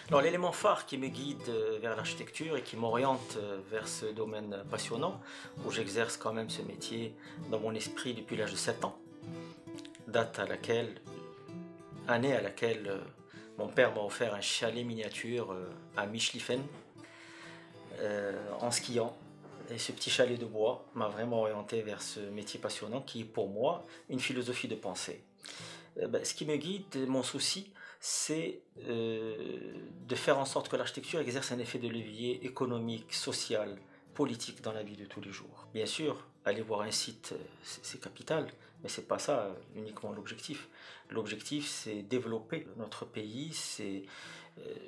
Alors l'élément phare qui me guide vers l'architecture et qui m'oriente vers ce domaine passionnant, où j'exerce quand même ce métier dans mon esprit depuis l'âge de 7 ans, date à laquelle, année à laquelle mon père m'a offert un chalet miniature à Michlifen en skiant. Et ce petit chalet de bois m'a vraiment orienté vers ce métier passionnant qui est pour moi une philosophie de pensée. Ce qui me guide, mon souci, c'est de faire en sorte que l'architecture exerce un effet de levier économique, social, politique dans la vie de tous les jours. Bien sûr, aller voir un site, c'est capital, mais c'est pas ça uniquement l'objectif. L'objectif, c'est développer notre pays, c'est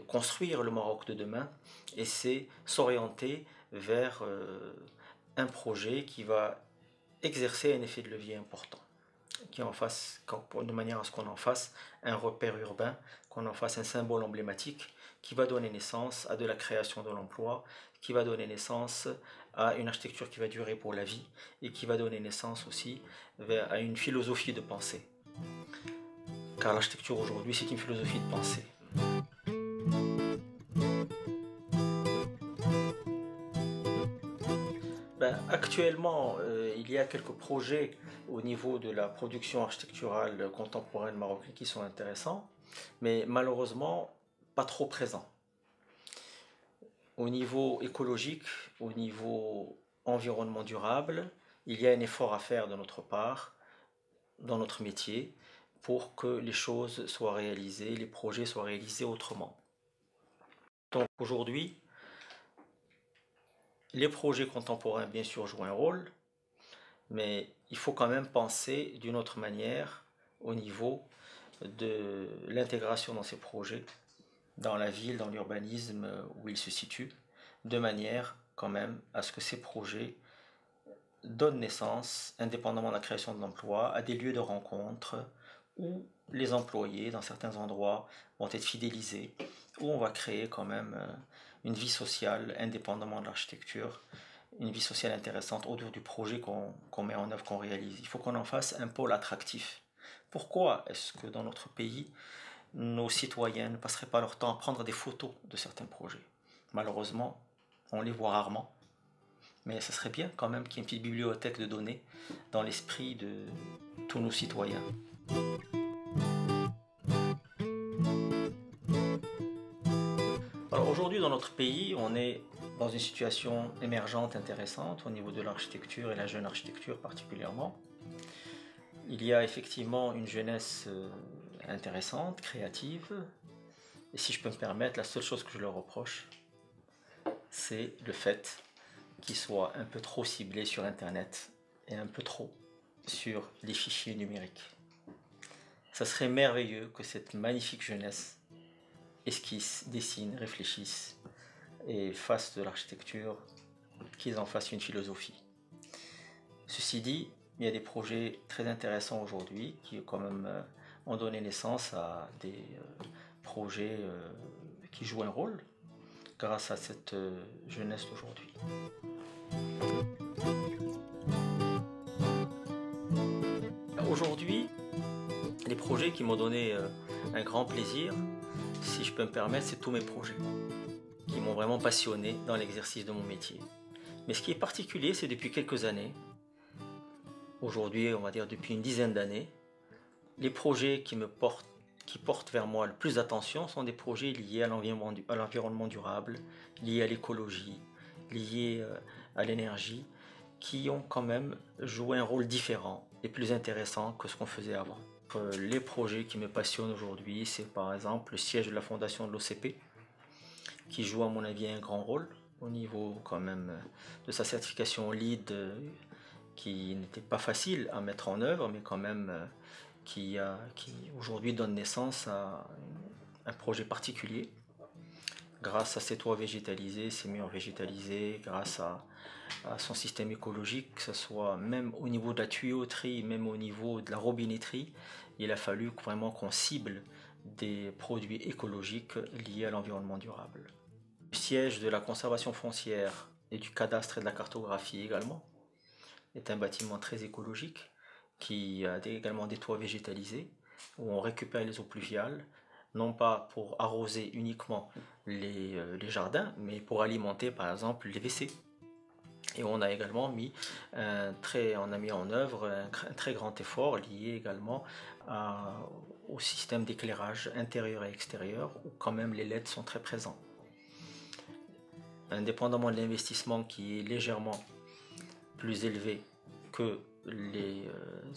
construire le Maroc de demain, et c'est s'orienter vers un projet qui va exercer un effet de levier important, qui en fasse, de manière à ce qu'on en fasse un repère urbain, qu'on en fasse un symbole emblématique qui va donner naissance à de la création de l'emploi, qui va donner naissance à une architecture qui va durer pour la vie et qui va donner naissance aussi à une philosophie de pensée. Car l'architecture aujourd'hui, c'est une philosophie de pensée. Actuellement, il y a quelques projets au niveau de la production architecturale contemporaine marocaine qui sont intéressants, mais malheureusement pas trop présents. Au niveau écologique, au niveau environnement durable, il y a un effort à faire de notre part, dans notre métier, pour que les choses soient réalisées, les projets soient réalisés autrement. Donc aujourd'hui, les projets contemporains, bien sûr, jouent un rôle, mais il faut quand même penser d'une autre manière au niveau de l'intégration dans ces projets, dans la ville, dans l'urbanisme où ils se situent, de manière quand même à ce que ces projets donnent naissance, indépendamment de la création de l'emploi, à des lieux de rencontre où les employés, dans certains endroits, vont être fidélisés, où on va créer quand même une vie sociale indépendamment de l'architecture, une vie sociale intéressante autour du projet qu'on met en œuvre, qu'on réalise. Il faut qu'on en fasse un pôle attractif. Pourquoi est-ce que dans notre pays, nos citoyens ne passeraient pas leur temps à prendre des photos de certains projets? Malheureusement, on les voit rarement. Mais ce serait bien quand même qu'il y ait une petite bibliothèque de données dans l'esprit de tous nos citoyens. Alors aujourd'hui dans notre pays, on est dans une situation émergente intéressante au niveau de l'architecture et la jeune architecture particulièrement. Il y a effectivement une jeunesse intéressante, créative, et si je peux me permettre, la seule chose que je leur reproche, c'est le fait qu'ils soient un peu trop ciblés sur Internet et un peu trop sur les fichiers numériques. Ça serait merveilleux que cette magnifique jeunesse esquisse, dessine, réfléchisse et fasse de l'architecture, qu'ils en fassent une philosophie. Ceci dit, il y a des projets très intéressants aujourd'hui qui quand même ont donné naissance à des projets qui jouent un rôle grâce à cette jeunesse d'aujourd'hui. Aujourd'hui, les projets qui m'ont donné un grand plaisir, si je peux me permettre, c'est tous mes projets qui m'ont vraiment passionné dans l'exercice de mon métier. Mais ce qui est particulier, c'est depuis quelques années, aujourd'hui on va dire depuis une dizaine d'années, les projets qui portent vers moi le plus d'attention sont des projets liés à l'environnement durable, liés à l'écologie, liés à l'énergie, qui ont quand même joué un rôle différent et plus intéressant que ce qu'on faisait avant. Les projets qui me passionnent aujourd'hui, c'est par exemple le siège de la fondation de l'OCP, qui joue à mon avis un grand rôle au niveau quand même de sa certification LEED, qui n'était pas facile à mettre en œuvre, mais quand même qui aujourd'hui donne naissance à un projet particulier, grâce à ses toits végétalisés, ses murs végétalisés, grâce à son système écologique, que ce soit même au niveau de la tuyauterie, même au niveau de la robinetterie, il a fallu vraiment qu'on cible des produits écologiques liés à l'environnement durable. Le siège de la conservation foncière et du cadastre et de la cartographie également est un bâtiment très écologique qui a également des toits végétalisés où on récupère les eaux pluviales non pas pour arroser uniquement les jardins, mais pour alimenter par exemple les WC. Et on a également on a mis en œuvre un très grand effort lié également au système d'éclairage intérieur et extérieur, où quand même les LED sont très présents. Indépendamment de l'investissement qui est légèrement plus élevé que les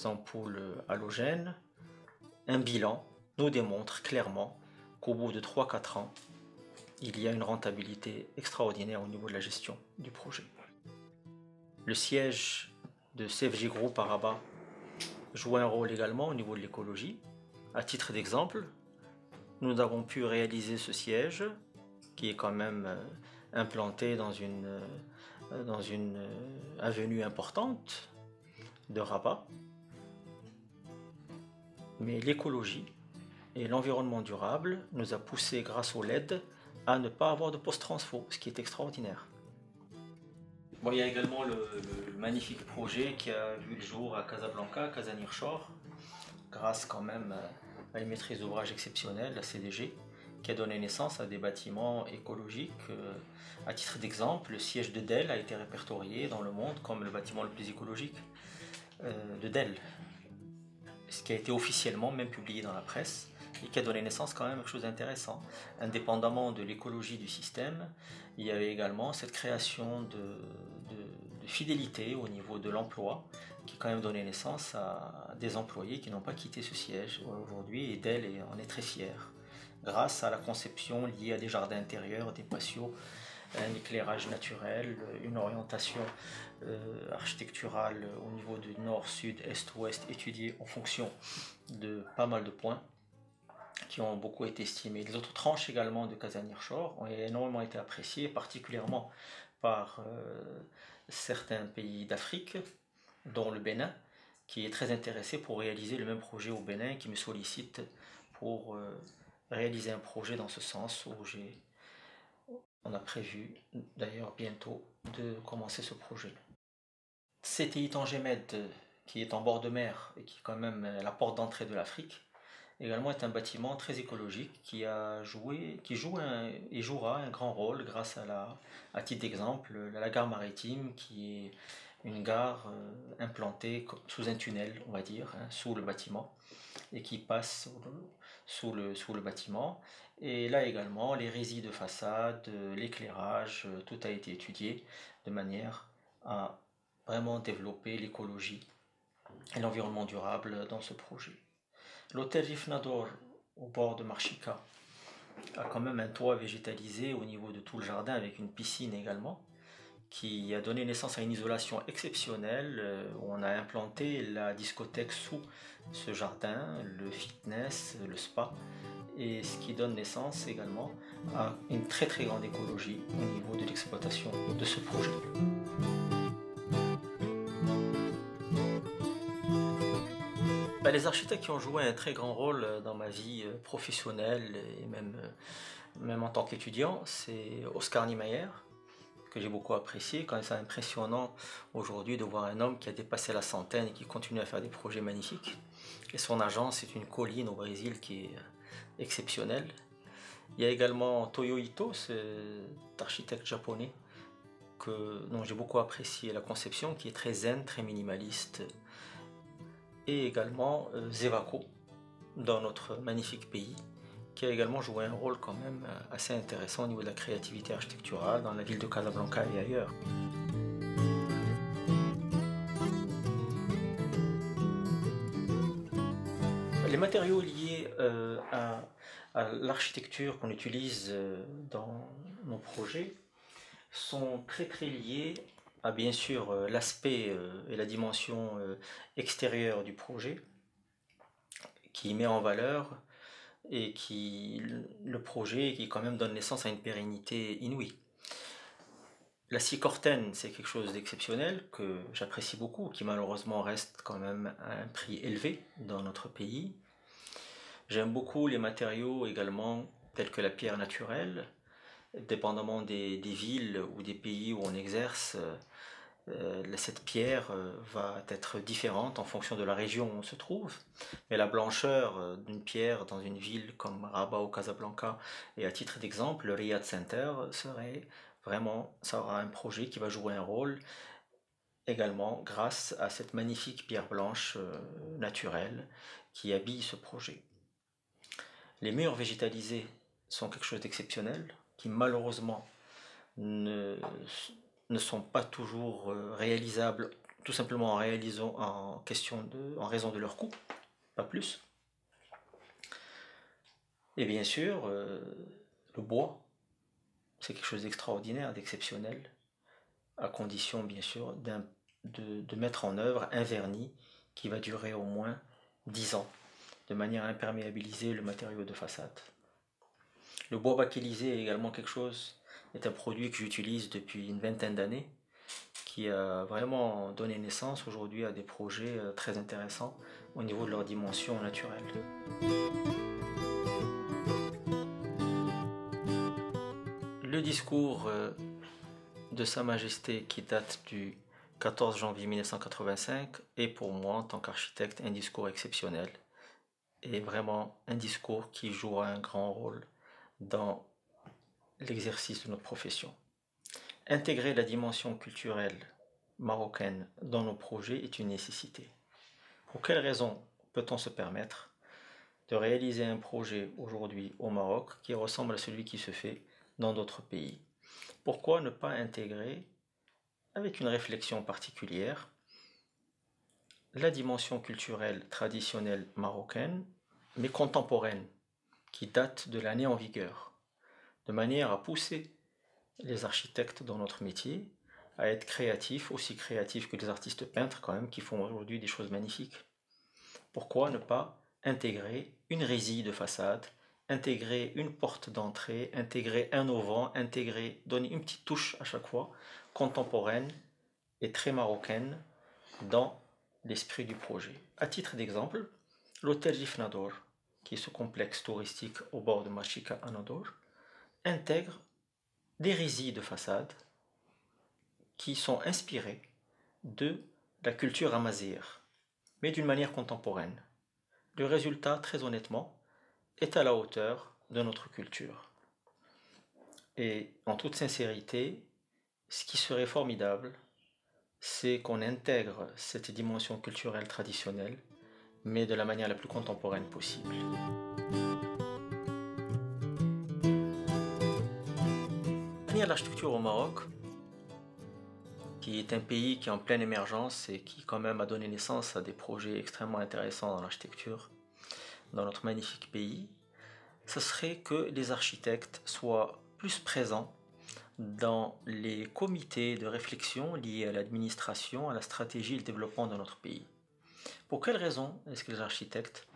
ampoules halogènes, un bilan nous démontre clairement qu'au bout de 3-4 ans, il y a une rentabilité extraordinaire au niveau de la gestion du projet. Le siège de CFJ Group à Rabat joue un rôle également au niveau de l'écologie. À titre d'exemple, nous avons pu réaliser ce siège qui est quand même implanté dans une avenue importante de Rabat. Mais l'écologie et l'environnement durable nous a poussé grâce au LED à ne pas avoir de post-transfo, ce qui est extraordinaire. Bon, il y a également le magnifique projet qui a vu le jour à Casablanca, Casa Nearshore, grâce quand même à une maîtrise d'ouvrage exceptionnelle, la CDG, qui a donné naissance à des bâtiments écologiques. À titre d'exemple, le siège de Dell a été répertorié dans le monde comme le bâtiment le plus écologique de Dell, ce qui a été officiellement même publié dans la presse et qui a donné naissance quand même à quelque chose d'intéressant. Indépendamment de l'écologie du système, il y avait également cette création de fidélité au niveau de l'emploi qui a quand même donné naissance à des employés qui n'ont pas quitté ce siège aujourd'hui, et Dell en est très fier grâce à la conception liée à des jardins intérieurs, des patios, un éclairage naturel, une orientation architecturale au niveau du nord, sud, est, ouest, étudiée en fonction de pas mal de points qui ont beaucoup été estimés. Les autres tranches également de Casa Nearshore ont énormément été appréciées, particulièrement par certains pays d'Afrique, dont le Bénin, qui est très intéressé pour réaliser le même projet au Bénin, qui me sollicite pour réaliser un projet dans ce sens, où on a prévu d'ailleurs bientôt de commencer ce projet. CTI Tangemed, qui est en bord de mer et qui est quand même la porte d'entrée de l'Afrique, également est un bâtiment très écologique qui joue et jouera un grand rôle grâce à titre d'exemple, la gare maritime, qui est une gare implantée sous un tunnel, on va dire, sous le bâtiment, et qui passe sous le bâtiment. Et là également, les résis de façade, l'éclairage, tout a été étudié de manière à vraiment développer l'écologie et l'environnement durable dans ce projet. L'hôtel Rifnador au bord de Marchika a quand même un toit végétalisé au niveau de tout le jardin avec une piscine également, qui a donné naissance à une isolation exceptionnelle où on a implanté la discothèque sous ce jardin, le fitness, le spa, et ce qui donne naissance également à une très très grande écologie au niveau de l'exploitation de ce projet. Les architectes qui ont joué un très grand rôle dans ma vie professionnelle et même en tant qu'étudiant, c'est Oscar Niemeyer, que j'ai beaucoup apprécié. Quand c'est impressionnant aujourd'hui de voir un homme qui a dépassé la centaine et qui continue à faire des projets magnifiques. Et son agence, c'est une colline au Brésil qui est exceptionnelle. Il y a également Toyo Ito, cet architecte japonais dont j'ai beaucoup apprécié la conception, qui est très zen, très minimaliste. Et également Zevako, dans notre magnifique pays, qui a également joué un rôle quand même assez intéressant au niveau de la créativité architecturale dans la ville de Casablanca et ailleurs. Les matériaux liés à l'architecture qu'on utilise dans nos projets sont très très liés à bien sûr l'aspect et la dimension extérieure du projet, qui met en valeur et le projet qui quand même donne naissance à une pérennité inouïe. La scie Corten, c'est quelque chose d'exceptionnel que j'apprécie beaucoup, qui malheureusement reste quand même à un prix élevé dans notre pays. J'aime beaucoup les matériaux également tels que la pierre naturelle, dépendamment des villes ou des pays où on exerce. Cette pierre va être différente en fonction de la région où on se trouve, mais la blancheur d'une pierre dans une ville comme Rabat ou Casablanca, et à titre d'exemple, le Riyad Center serait vraiment, ça aura un projet qui va jouer un rôle également grâce à cette magnifique pierre blanche naturelle qui habille ce projet. Les murs végétalisés sont quelque chose d'exceptionnel, qui malheureusement ne sont pas toujours réalisables, tout simplement en raison de leur coût, pas plus. Et bien sûr, le bois, c'est quelque chose d'extraordinaire, d'exceptionnel, à condition bien sûr de mettre en œuvre un vernis qui va durer au moins 10 ans, de manière à imperméabiliser le matériau de façade. Le bois bakélisé est également est un produit que j'utilise depuis une vingtaine d'années, qui a vraiment donné naissance aujourd'hui à des projets très intéressants au niveau de leur dimension naturelle. Le discours de Sa Majesté qui date du 14 janvier 1985 est pour moi, en tant qu'architecte, un discours exceptionnel et vraiment un discours qui jouera un grand rôle dans l'exercice de notre profession. Intégrer la dimension culturelle marocaine dans nos projets est une nécessité. Pour quelles raisons peut-on se permettre de réaliser un projet aujourd'hui au Maroc qui ressemble à celui qui se fait dans d'autres pays? Pourquoi ne pas intégrer, avec une réflexion particulière, la dimension culturelle traditionnelle marocaine, mais contemporaine, qui date de l'année en vigueur, de manière à pousser les architectes dans notre métier à être créatifs, aussi créatifs que les artistes peintres quand même, qui font aujourd'hui des choses magnifiques. Pourquoi ne pas intégrer une résille de façade, intégrer une porte d'entrée, intégrer un auvent, donner une petite touche à chaque fois, contemporaine et très marocaine dans l'esprit du projet. À titre d'exemple, l'hôtel Gifnador, qui est ce complexe touristique au bord de Machika à Nador, intègre des résilles de façade qui sont inspirées de la culture amazighe, mais d'une manière contemporaine. Le résultat, très honnêtement, est à la hauteur de notre culture. Et en toute sincérité, ce qui serait formidable, c'est qu'on intègre cette dimension culturelle traditionnelle, mais de la manière la plus contemporaine possible. L'architecture au Maroc, qui est un pays qui est en pleine émergence et qui quand même a donné naissance à des projets extrêmement intéressants dans l'architecture, dans notre magnifique pays, ce serait que les architectes soient plus présents dans les comités de réflexion liés à l'administration, à la stratégie et le développement de notre pays. Pour quelles raisons est-ce que les architectes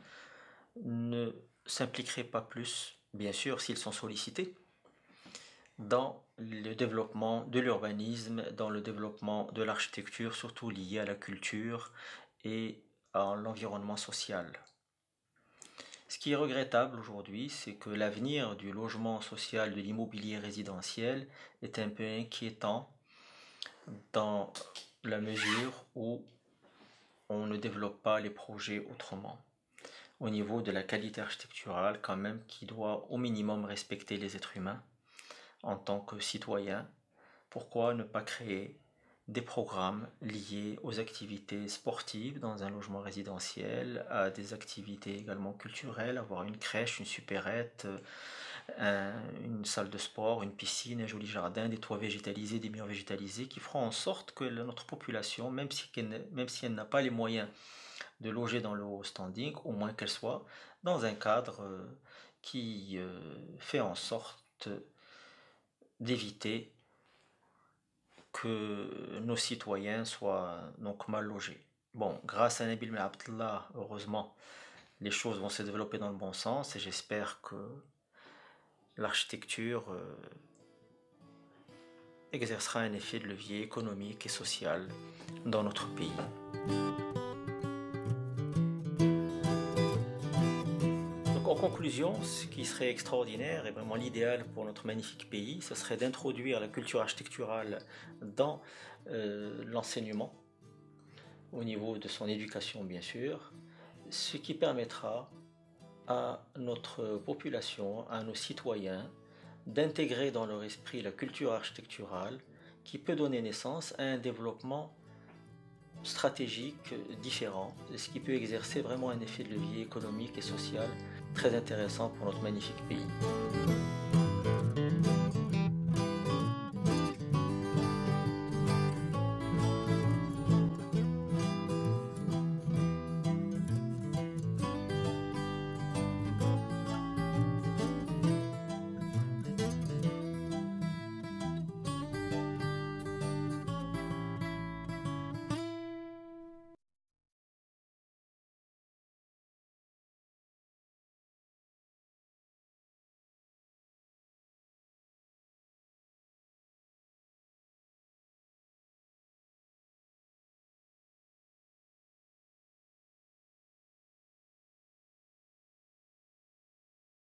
ne s'impliqueraient pas plus, bien sûr s'ils sont sollicités, dans le développement de l'urbanisme, dans le développement de l'architecture, surtout lié à la culture et à l'environnement social. Ce qui est regrettable aujourd'hui, c'est que l'avenir du logement social, de l'immobilier résidentiel est un peu inquiétant dans la mesure où on ne développe pas les projets autrement. Au niveau de la qualité architecturale, quand même, qui doit au minimum respecter les êtres humains en tant que citoyens. Pourquoi ne pas créer des programmes liés aux activités sportives dans un logement résidentiel, à des activités également culturelles, avoir une crèche, une supérette, une salle de sport, une piscine, un joli jardin, des toits végétalisés, des murs végétalisés, qui feront en sorte que notre population, même si elle n'a pas les moyens de loger dans le haut standing, au moins qu'elle soit dans un cadre qui fait en sorte d'éviter que nos citoyens soient donc mal logés. Bon, grâce à Nabil Abdallah, heureusement, les choses vont se développer dans le bon sens et j'espère que l'architecture exercera un effet de levier économique et social dans notre pays. Donc, en conclusion, ce qui serait extraordinaire et vraiment l'idéal pour notre magnifique pays, ce serait d'introduire la culture architecturale dans l'enseignement, au niveau de son éducation bien sûr, ce qui permettra à notre population, à nos citoyens, d'intégrer dans leur esprit la culture architecturale qui peut donner naissance à un développement stratégique différent, ce qui peut exercer vraiment un effet de levier économique et social très intéressant pour notre magnifique pays.